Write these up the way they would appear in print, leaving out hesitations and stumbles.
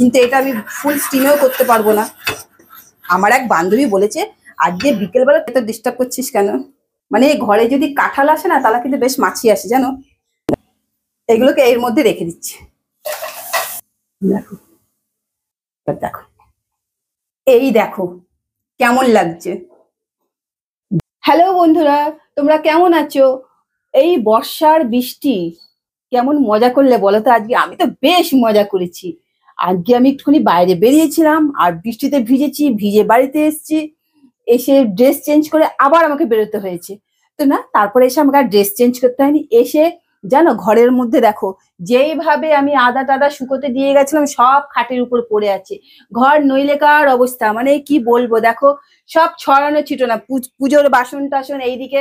কিন্তু এটা আমি ফুল স্টিমেও করতে পারবো না। আমার এক বান্ধবী বলেছে আজকে বিকেলবেলা এত ডিস্টার্ব করছিস কেন, মানে ঘরে যদি কাঁঠাল আসে না তাহলে কিন্তু বেশ মাছি আসে জানো। এগুলোকে এর মধ্যে রেখে দিচ্ছি। দেখো দেখো, এই দেখো কেমন লাগছে। হ্যালো বন্ধুরা, তোমরা কেমন আছো? এই বর্ষার বৃষ্টি কেমন মজা করলে বলো তো? আজকে আমি তো বেশ মজা করেছি। আজকে আমি একটুখানি বাইরে বেরিয়েছিলাম আর বৃষ্টিতে ভিজেছি, ভিজে বাড়িতে এসেছি, এসে ড্রেস চেঞ্জ করে আবার আমাকে বেরোতে হয়েছে। তো না, তারপরে এসে আমাকে আর ড্রেস চেঞ্জ করতে হয়নি। এসে জানো ঘরের মধ্যে দেখো যেইভাবে আমি আদা টাদা শুকোতে দিয়ে গেছিলাম সব খাটের উপর পড়ে আছে। ঘর নইলেকার অবস্থা, মানে কি বলবো, দেখো সব ছড়ানো ছিটানো। পুজোর বাসন টাসন এইদিকে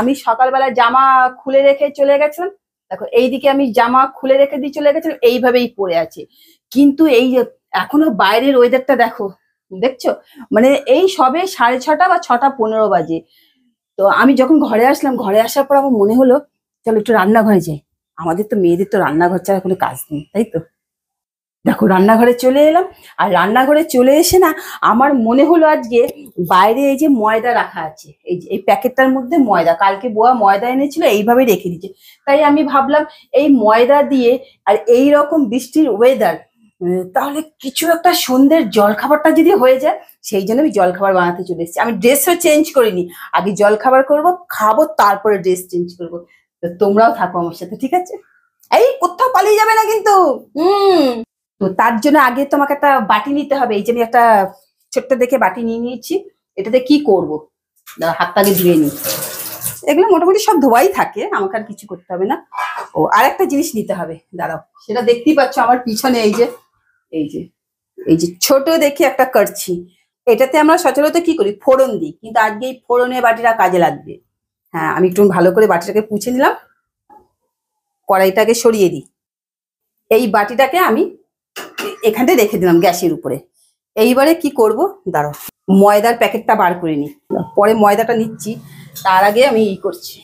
আমি সকালবেলা জামা খুলে রেখে চলে গেছিলাম, দেখো এইদিকে আমি জামা খুলে রেখে দিয়ে চলে গেছিলাম, এইভাবেই পড়ে আছে। কিন্তু এই যে এখনো বাইরের ওয়েদারটা দেখো, দেখছো, মানে এই সবে 6:30 বা 6:15 বাজে। তো আমি যখন ঘরে আসলাম, ঘরে আসার পর আমার মনে হলো চলো একটু রান্নাঘরে যাই। আমাদের তো মেয়েদের তো রান্নাঘর ছাড়া কোনো কাজ নেই, তাই তো। দেখো রান্নাঘরে চলে এলাম, আর রান্নাঘরে চলে এসে না আমার মনে হলো আজকে বাইরে এই যে ময়দা রাখা আছে, এই যে এই প্যাকেটটার মধ্যে ময়দা, কালকে বোয়া ময়দা এনেছিল এইভাবে রেখে দিচ্ছে। তাই আমি ভাবলাম এই ময়দা দিয়ে আর এই রকম বৃষ্টির ওয়েদার, তাহলে কিছু একটা সন্ধ্যের জলখাবারটা যদি হয়ে যায়, সেই জন্য আমি জলখাবার বানাতে চলে এসেছি। আমি ড্রেসও চেঞ্জ করিনি, আগে জলখাবার করব, খাবো, তারপরে ড্রেস চেঞ্জ করবো। তো তোমরাও থাকো আমার সাথে, ঠিক আছে? এই কোথাও পালিয়ে যাবে না কিন্তু। তো তার জন্য আগে তোমাকে একটা বাটি নিতে হবে। এই যে আমি একটা ছোট্ট দেখে বাটি নিয়ে নিয়েছি। এটাতে কি করব, হাতটাকে ধুয়ে নিই। এগুলো মোটামুটি সব ধোয়াই থাকে, আমাকে আর কিছু করতে হবে না। ও আর একটা জিনিস নিতে হবে, দাঁড়াও, সেটা দেখতেই পাচ্ছ আমার পিছনে, এই যে এই যে এই যে ছোট দেখে একটা করছি। এটাতে আমরা সচরাচর কি করি, ফোড়ন দিই, কিন্তু আজকে এই ফোড়নের বাটিটা কাজে লাগবে। হ্যাঁ, আমি একটু ভালো করে বাটিটাকে পুছে নিলাম, কড়াইটাকে সরিয়ে দিই। এই বাটিটাকে আমি এখানটায় রেখে দিলাম গ্যাসের উপরে। এইবারে কি করব, দাঁড়াও, ময়দার প্যাকেটটা বার করে নিই, পরে ময়দাটা নিচ্ছি। তার আগে আমি করছি,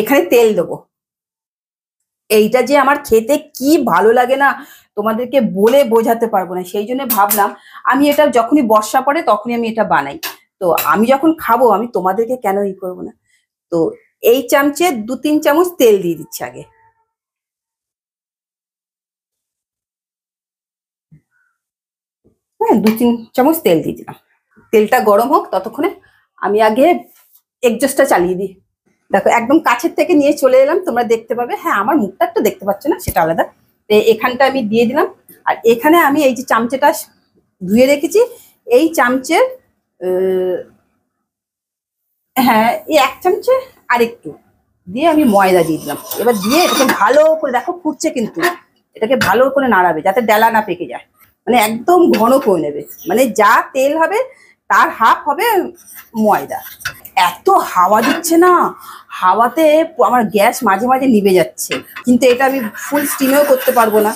এখানে তেল দেবো। এইটা যে আমার খেতে কি ভালো লাগে না, তোমাদেরকে বলে বোঝাতে পারবো না। সেই জন্য ভাবলাম আমি এটা যখনই বর্ষা পড়ে তখনই আমি এটা বানাই। তো আমি যখন খাবো আমি তোমাদেরকে কেন করবো না। তো এই চামচে 2-3 চামচ তেল দিয়ে দিচ্ছি আগে। হ্যাঁ, 2-3 চামচ তেল দিয়ে দিলাম। তেলটা গরম হোক, ততক্ষণে আমি আগে এগজস্টটা চালিয়ে দিই। দেখো একদম কাছের থেকে নিয়ে চলে এলাম, তোমরা দেখতে পাবে। হ্যাঁ, আমার মুখটা একটু দেখতে পাচ্ছ না, সেটা আলাদা। এখানটা আমি দিয়ে দিলাম। আর এখানে আমি এই যে চামচেটা ধুয়ে রেখেছি, এই চামচের হ্যাঁ এই 1 চামচে আর একটু দিয়ে আমি ময়দা দিয়ে দিলাম। এবার দিয়ে এটাকে ভালো করে, দেখো ফুটছে কিন্তু, এটাকে ভালো করে নাড়াবে যাতে ডেলা না পেকে যায়। মানে একদম ঘন করে নেবে, মানে যা তেল হবে তার হাফ হবে ময়দা। এত হাওয়া দিচ্ছে না, হাওয়াতে আমার গ্যাস মাঝে মাঝে নিভে যাচ্ছে। কিন্তু এটা আমি ফুল স্টিমেও করতে পারবো না।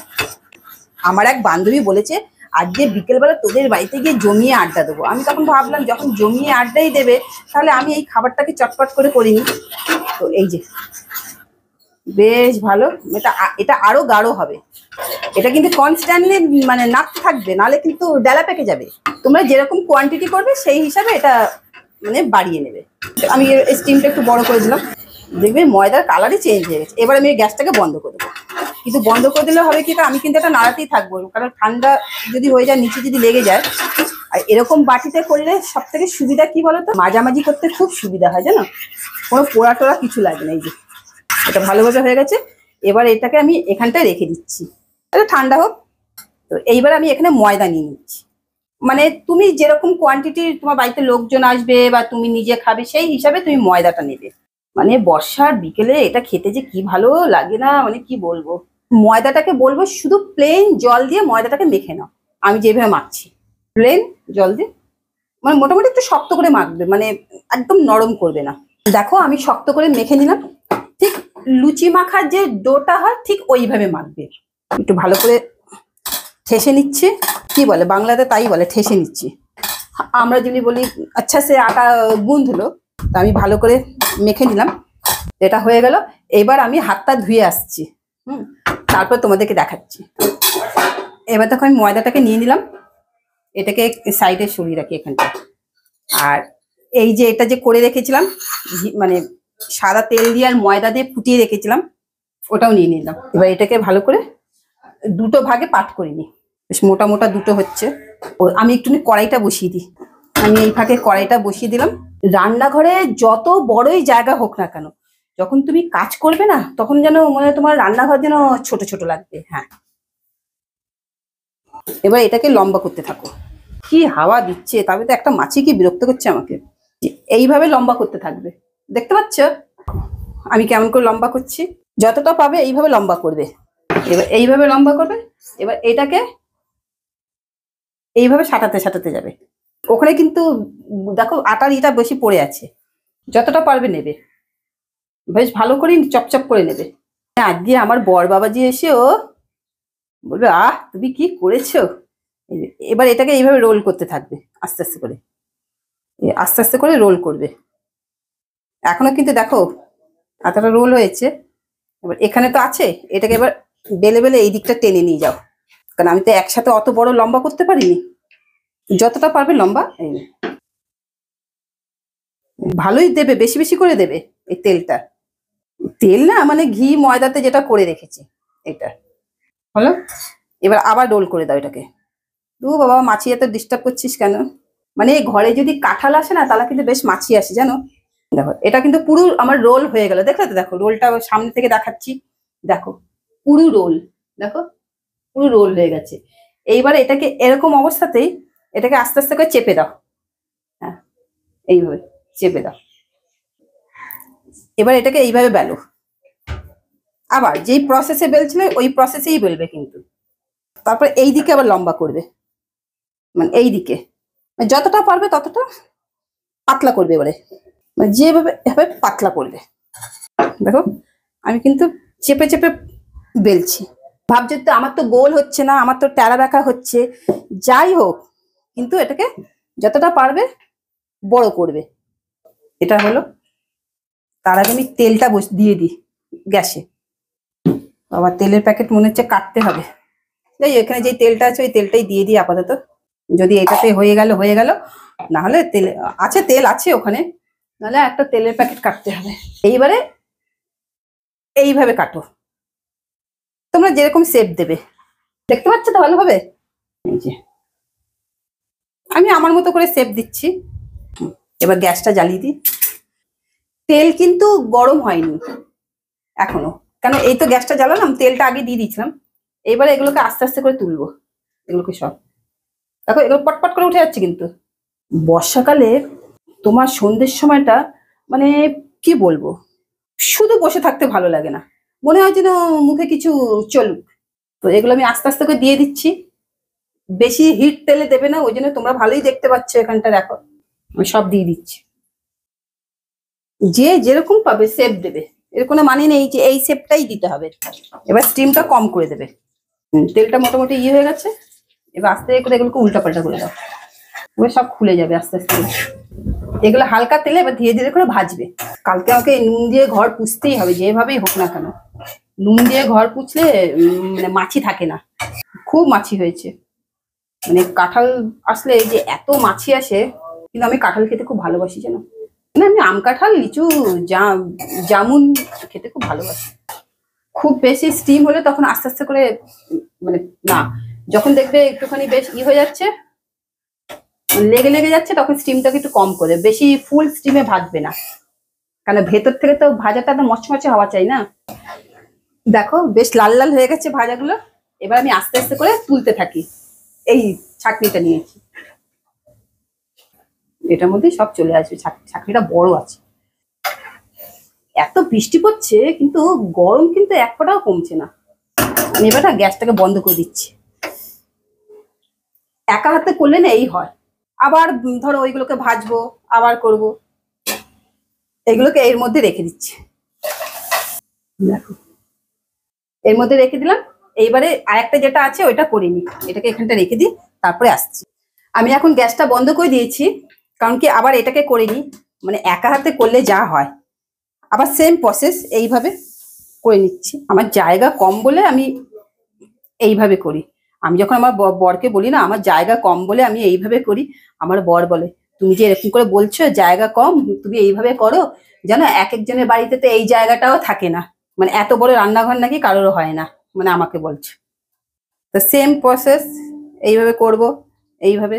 আমার এক বান্ধবী বলেছে আজকে বিকেলবেলা তোদের বাড়িতে গিয়ে জমিয়ে আড্ডা দেবো। আমি তখন ভাবলাম যখন জমিয়ে আড্ডাই দেবে তাহলে আমি এই খাবারটাকে চটপট করে করিনি। তো এই যে বেশ ভালো, এটা আরো গাঢ় হবে। এটা কিন্তু কনস্ট্যান্টলি মানে নাড়তে থাকবে, নাহলে কিন্তু ডেলা পেকে যাবে। তোমরা যেরকম কোয়ান্টিটি করবে সেই হিসাবে এটা মানে বাড়িয়ে নেবে। আমি স্টিমটা একটু বড় করে দিলাম, দেখবে ময়দার কালারই চেঞ্জ হয়ে গেছে। এবার আমি গ্যাসটাকে বন্ধ করে দেবো। কিন্তু বন্ধ করে দিলে হবে কি, আমি কিন্তু এটা নাড়াতেই থাকবো, কারণ ঠান্ডা যদি হয়ে যায় নিচে যদি লেগে যায়। আর এরকম বাটিতে করলে সব থেকে সুবিধা কি বলতো, মাঝামাঝি করতে খুব সুবিধা হয় জানো, কোনো পোড়া টোড়া কিছু লাগে না। এই যে এটা ভালোভাবে হয়ে গেছে। এবার এটাকে আমি এখানটায় রেখে দিচ্ছি, এটা ঠান্ডা হোক। তো এইবার আমি এখানে ময়দা নিয়ে নিচ্ছি। মানে তুমি যেরকম কোয়ান্টিটির তোমার বাড়িতে লোকজন আসবে বা তুমি নিজে খাবে সেই হিসাবে তুমি ময়দাটা নেবে। মানে বর্ষার বিকেলে এটা খেতে যে কি ভালো লাগে না, মানে কি বলবো। ময়দাটাকে বলবো শুধু প্লেন জল দিয়ে ময়দাটাকে মেখে নাও, আমি যেভাবে মাখছি প্লেন জল দিয়ে। মানে মোটামুটি একটু শক্ত করে মাখবে, মানে একদম নরম করবে না। দেখো আমি শক্ত করে মেখে নিলাম, ঠিক লুচি মাখার যে ডোটা হয় ঠিক ওইভাবে মাখবে। একটু ভালো করে ঠেসে নিচ্ছে, কি বলে বাংলাতে তাই বলে, ঠেসে নিচ্ছি। আমরা যদি বলি আচ্ছা সে আটা গুঁধলো, তা আমি ভালো করে মেখে নিলাম। এটা হয়ে গেল। এবার আমি হাতটা ধুয়ে আসছি, তারপর তোমাদেরকে দেখাচ্ছি। এবার দেখো আমি ময়দাটাকে নিয়ে নিলাম, এটাকে সাইডে সরিয়ে রাখি এখানটা। আর এই যে এটা যে করে রেখেছিলাম মানে সাদা তেল দিয়ে আর ময়দা দিয়ে ফুটিয়ে রেখেছিলাম, ওটাও নিয়ে নিলাম। এবার এটাকে ভালো করে দুটো ভাগে পাট করে নিই, বেশ মোটা মোটা দুটো হচ্ছে। আমি একটু কড়াইটা বসিয়ে দিই। আমি এই ফাঁকে কড়াইটা বসিয়ে দিলাম। রান্নাঘরে যত বড়ই জায়গা হোক না কেন, যখন তুমি কাজ করবে না তখন যেন মনে হয় তোমার রান্নাঘর যেন ছোট ছোট লাগবে। হ্যাঁ, এবার এটাকে লম্বা করতে থাকো। কি হাওয়া দিচ্ছে, তবে তো একটা মাছি কি বিরক্ত করছে আমাকে। এইভাবে লম্বা করতে থাকবে, দেখতে পাচ্ছ আমি কেমন করে লম্বা করছি। যতটা পাবে এইভাবে লম্বা করবে। এবার এইভাবে লম্বা করবে। এবার এটাকে এইভাবে সাঁটাতে সাঁটাতে যাবে। ওখানে কিন্তু দেখো আটার ইটা বেশি পড়ে আছে, যতটা পারবে নেবে, বেশ ভালো করে চপচপ করে নেবে। আজকে আমার বর বাবাজি এসেও বলবে, আহ তুমি কি করেছো। এবার এটাকে এইভাবে রোল করতে থাকবে, আস্তে আস্তে করে আস্তে আস্তে করে রোল করবে। এখনো কিন্তু দেখো এতটা রোল হয়েছে। এবার এখানে তো আছে, এটাকে এবার বেলে বেলে এই দিকটা টেনে নিয়ে যাও, কারণ আমি তো একসাথে অত বড় লম্বা করতে পারিনি। যতটা পারবে লম্বা এই ভালোই দেবে, বেশি বেশি করে দেবে। এই তেলটা, তেল না মানে ঘি ময়দাতে যেটা করে রেখেছি এটা হলো। এবার আবার রোল করে দাও এটাকে। তু বাবা মাছি এত ডিস্টার্ব করছিস কেন। মানে ঘরে যদি কাঁঠাল আসে না তাহলে কিন্তু বেশ মাছি আসে জানো। দেখো এটা কিন্তু পুরো আমার রোল হয়ে গেল, দেখলে তো, দেখো রোলটা সামনে থেকে দেখাচ্ছি, দেখো পুরো রোল, দেখো পুরো রোল হয়ে গেছে। এইবারে এটাকে এরকম অবস্থাতেই এটাকে আস্তে আস্তে করে চেপে দাও। হ্যাঁ, এইভাবে চেপে দাও। এবার এটাকে এইভাবে বেলো। আবার যেই প্রসেসে বেলছিলে ওই প্রসেসেই বেলবে কিন্তু। তারপর এই দিকে আবার লম্বা করবে, মানে এই দিকে যতটা পারবে ততটা পাতলা করবে। এবারে মানে যেভাবে এভাবে পাতলা করবে। দেখো আমি কিন্তু চেপে চেপে বেলছি। ভাবছি তো আমার তো গোল হচ্ছে না, আমার তো ট্যাড়া ব্যাকা হচ্ছে, যাই হোক কিন্তু এটাকে যতটা পারবে বড় করবে। এটা হলো। তার আগে আমি তেলটা দিয়ে দিই গ্যাসে। আবার তেলের প্যাকেট মনে হচ্ছে কাটতে হবে। যাই এখানে যে তেলটা আছে ওই তেলটাই দিয়ে দিই আপাতত। যদি এটাতে হয়ে গেল হয়ে গেল, না হলে তেল আছে, তেল আছে ওখানে, নাহলে একটা তেলের প্যাকেট কাটতে হবে। এইবারে এইভাবে কাটো, তোমরা যেরকম শেপ দেবে। দেখতে পাচ্ছ তো ভালোভাবে। এই যে আমি আমার মতো করে শেপ দিচ্ছি। এবার গ্যাসটা জ্বালিয়ে দিই। তেল কিন্তু গরম হয়নি এখনো, কেন এই তো গ্যাসটা জ্বালালাম, তেলটা আগে দিয়ে দিয়েছিলাম। এবারে এগুলোকে আস্তে আস্তে করে তুলবো, এগুলোকে সব দেখো এগুলো পটপট করে উঠে যাচ্ছে। কিন্তু বর্ষাকালে তোমার সন্ধ্যের সময়টা মানে কি বলবো, শুধু বসে থাকতে ভালো লাগে না, মনে হয় যেন মুখে কিছু চলুক। তো এগুলো আমি আস্তে আস্তে করে দিয়ে দিচ্ছি। বেশি হিট তেলে দেবে না, ওই জন্য তোমরা ভালোই দেখতে পাচ্ছ এখানটা, দেখো আমি সব দিয়ে দিচ্ছি। যে যেরকম পাবে শেপ দেবে, এর কোনো মানে নেই যে এই শেপটাই দিতে হবে। এবার স্টিমটা কম করে দেবে। তেলটা মোটামুটি ইয়ে হয়ে গেছে। এবার আস্তে করে এগুলোকে উল্টা পাল্টা করে দাও, এবার সব খুলে যাবে আস্তে আস্তে। এগুলো হালকা তেলে এবার ধীরে ধীরে করে ভাজবে। কালকে আমাকে নুন দিয়ে ঘর পুছতেই হবে, যেভাবেই হোক না কেন। নুন দিয়ে ঘর পুছলে মানে মাছি থাকে না। খুব মাছি হয়েছে, মানে কাঁঠাল আসলে যে এত মাছি আসে। কিন্তু আমি কাঁঠাল খেতে খুব ভালোবাসি জানো, মানে আমি আম কাঁঠাল লিচু জামুন খেতে খুব ভালোবাসি। খুব বেশি স্টিম হলে তখন আস্তে আস্তে করে মানে না, যখন দেখবে একটুখানি বেশ হয়ে যাচ্ছে, লেগে লেগে যাচ্ছে, তখন স্টিমটাকে একটু কম করে, বেশি ফুল স্টিমে ভাজবে না, কারণ ভেতর থেকে তো ভাজাটা তো মচমচে হওয়া চাই না। দেখো বেশ লাল লাল হয়ে গেছে ভাজাগুলো। এবার আমি আস্তে আস্তে করে তুলতে থাকি। এই ছাঁকনিটা নিয়েছি, এটার মধ্যে সব চলে আসবে। ছাঁকনিটা বড় আছে। এত বৃষ্টি পড়ছে কিন্তু গরম কিন্তু এক ফোঁটাও কমছে না। আমি এবার না গ্যাসটাকে বন্ধ করে দিচ্ছি। একা হাতে করলে না এই হয়। আবার ধরো ওইগুলোকে ভাজবো, আবার করব, এগুলোকে এর মধ্যে রেখে দিচ্ছি। দেখো এর মধ্যে রেখে দিলাম। এইবারে আরেকটা যেটা আছে ওইটা করিনি, এটাকে এখানটা রেখে দিই, তারপরে আসছি। আমি এখন গ্যাসটা বন্ধ করে দিয়েছি, কারণ কি আবার এটাকে করে নিই, মানে একা হাতে করলে যা হয়। আবার সেম প্রসেস এইভাবে করে নিচ্ছি। আমার জায়গা কম বলে আমি এইভাবে করি। আমি যখন আমার বরকে বলি না আমার জায়গা কম বলে আমি এইভাবে করি, আমার বর বলে তুমি যে এরকম করে বলছো জায়গা কম, তুমি এইভাবে করো, জানো এক একজনের বাড়িতে তো এই জায়গাটাও থাকে না, মানে এত বড় রান্নাঘর নাকি কারোর হয় না, মানে আমাকে বলছে। তো সেম প্রসেস, এইভাবে করব, এইভাবে।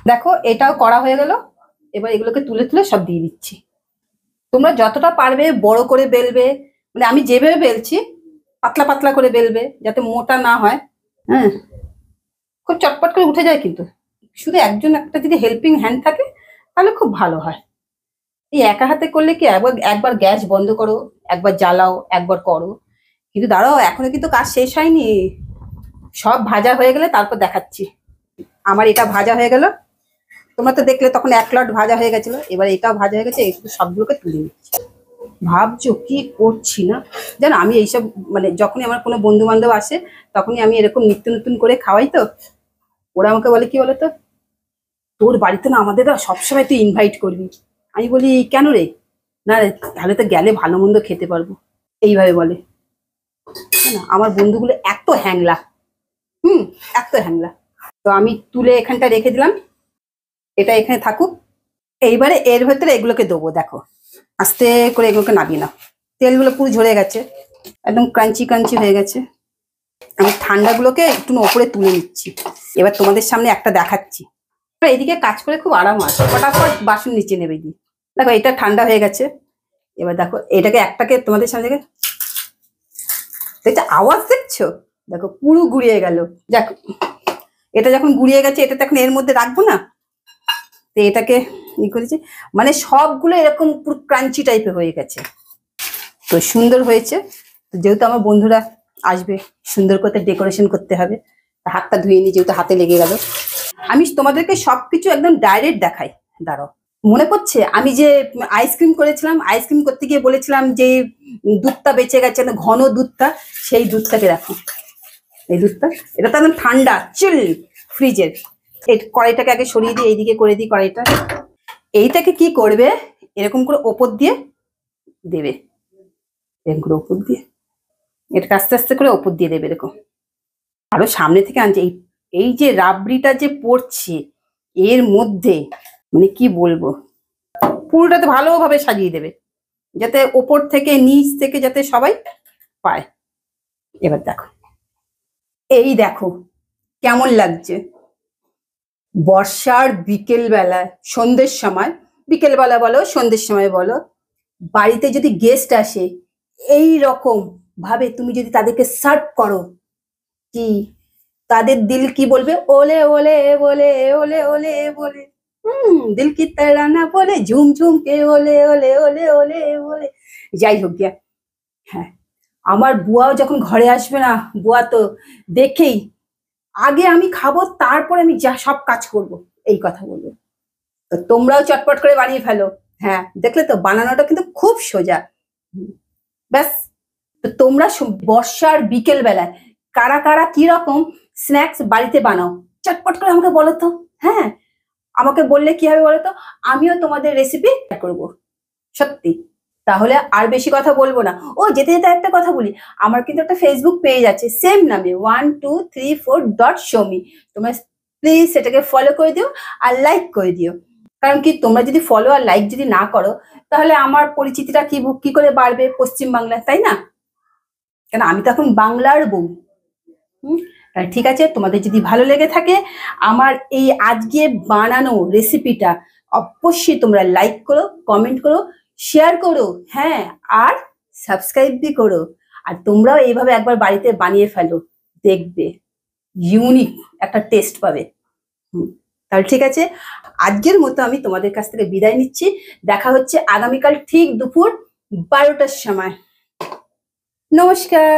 দেখো এটাও করা হয়ে গেল, এবার এগুলোকে তুলে তুলে সব দিয়ে দিচ্ছি। তোমরা যতটা পারবে বড় করে বেলবে, মানে আমি যেভাবে বেলছি পাতলা পাতলা করে বেলবে যাতে মোটা না হয়। হ্যাঁ, খুব চটপট করে উঠে যায়, কিন্তু শুধু একজন একটা যদি হেল্পিং হ্যান্ড থাকে তাহলে খুব ভালো হয়। এই একা হাতে করলে কি একবার একবার গ্যাস বন্ধ করো, একবার জ্বালাও, একবার করো, কিন্তু দাঁড়াও এখনো কিন্তু কাজ শেষ হয়নি। সব ভাজা হয়ে গেলে তারপর দেখাচ্ছি। আমার এটা ভাজা হয়ে গেল, তোমরা তো দেখলে তখন এক লট ভাজা হয়ে গেছিল, এবার এটাও ভাজা হয়ে গেছে, একটু সবগুলোকে তুলে নিচ্ছি। ভাবছো কি করছি না, জানো আমি এইসব মানে যখনই আমার কোনো বন্ধু বান্ধব আসে তখনই আমি এরকম নিত্য নতুন করে খাওয়াই, তো ওরা আমাকে বলে কি বলতো, তোর বাড়িতে না আমাদের সবসময় তুই ইনভাইট করবি। আমি বলি কেন রে, না রে তাহলে তো গেলে ভালো মন্দ খেতে পারবো, এইভাবে বলে। না আমার বন্ধুগুলো এত হ্যাংলা, এত হ্যাংলা। তো আমি তুলে এখানটা রেখে দিলাম, এটা এখানে থাকুক। এইবারে এর ভেতরে এগুলোকে দেবো, দেখো আস্তে করে এগুলোকে নামিয়ে নাও। তেলগুলো পুরো ঝরে গেছে, একদম ক্রাঞ্চি ক্রাঞ্চি হয়ে গেছে। আমি ঠান্ডাগুলোকে একটু ওপরে তুলে নিচ্ছি, এবার তোমাদের সামনে একটা দেখাচ্ছি। এইদিকে কাজ করে খুব আরাম হয়, ফটাফট বাসন নিচে নেবে দিয়ে। দেখো এটা ঠান্ডা হয়ে গেছে, এবার দেখো এটাকে একটাকে তোমাদের সামনে দেখো আওয়াজ দেখছো, দেখো পুরো গুড়িয়ে গেল। দেখো এটা যখন গুড়িয়ে গেছে এটা তো এখন এর মধ্যে রাখবো না, তো এটাকে ই করেছি, মানে সবগুলো এরকম পুরো ক্রাঞ্চি টাইপের হয়ে গেছে, তো সুন্দর হয়েছে। তো যেহেতু আমার বন্ধুরা আসবে, সুন্দর করে ডেকোরেশন করতে হবে, হাতটা ধুয়ে নি যেহেতু হাতে লেগে গেল। আমি তোমাদেরকে সবকিছু একদম ডাইরেক্ট দেখাই, দাঁড়াও। মনে পড়ছে আমি যে আইসক্রিম করেছিলাম, আইসক্রিম করতে গিয়ে বলেছিলাম যে দুধটা বেঁচে গেছে, ঘন দুধটা, সেই দুধটাকে রাখো। এই দুধটা, এটা তো একদম ঠান্ডা চিল ফ্রিজের। এই কড়াইটাকে আগে সরিয়ে দিই, এইদিকে করে দিই কড়াইটা। এইটাকে কি করবে, এরকম করে ওপর দিয়ে দেবে, এরকম করে ওপর দিয়ে, এটাকে আস্তে আস্তে করে ওপর দিয়ে দেবে। এরকম আরো সামনে থেকে আনছে, এই যে রাবড়িটা যে পড়ছে এর মধ্যে, মানে কি বলবো, পুরোটাতে ভালোভাবে সাজিয়ে দেবে যাতে ওপর থেকে নিচ থেকে যাতে সবাই পায়। এবার দেখো, এই দেখো কেমন লাগছে, বর্ষার বিকেল বেলা, সন্ধ্যের সময়, বিকেল বেলা বলো সন্ধ্যের সময় বলো, বাড়িতে যদি গেস্ট আসে এই রকম ভাবে তুমি যদি তাদেরকে সার্ভ করো, কি তাদের দিল কি বলবে, ওলে ওলে বলে, ওলে ওলে বলে, দিল কি তারানা বলে, ঝুম ঝুম কে ওলে ওলে ওলে ওলে বলে। যাই হোক গিয়া, হ্যাঁ আমার বুয়াও যখন ঘরে আসবে না, বুয়া তো দেখেই আগে আমি খাবো তারপরে আমি যা সব কাজ করব, এই কথা বলবো। তো তোমরাও চটপট করে বানিয়ে ফেলো। হ্যাঁ দেখলে তো বানানোটা কিন্তু খুব সোজা। ব্যাস, তো তোমরা বর্ষার বিকেল বেলায় কারা কারা কি রকম স্ন্যাক্স বাড়িতে বানাও চটপট করে আমাকে বলো তো। হ্যাঁ আমাকে বললে কি হবে বলো তো, আমিও তোমাদের রেসিপি করব সত্যি। তাহলে আর বেশি কথা বলবো না। ও যেতে যেতে একটা কথা বলি, আমার কিন্তু একটা ফেসবুক পেজ আছে সেম নামে 1234.shomi, তোমরা প্লিজ সেটাকে ফলো করে দিও আর লাইক করে দিও। কারণ কি তোমরা যদি ফলো আর লাইক যদি না করো তাহলে আমার পরিচিতিটা কি করে বাড়বে পশ্চিম বাংলায়, তাই না? কেন আমি তো এখন বাংলার বউ। ঠিক আছে, তোমাদের যদি ভালো লেগে থাকে আমার এই আজকে বানানো রেসিপিটা, অবশ্যই তোমরা লাইক করো, কমেন্ট করো, শেয়ার করো, হ্যাঁ আর সাবস্ক্রাইব বি করো। আর তোমরাও এইভাবে একবার বাড়িতে বানিয়ে ফেলো, দেখবে ইউনিক একটা টেস্ট পাবে। তাহলে ঠিক আছে, আজকের মতো আমি তোমাদের কাছ থেকে বিদায় নিচ্ছি। দেখা হচ্ছে আগামীকাল ঠিক দুপুর 12টার সময়। নমস্কার।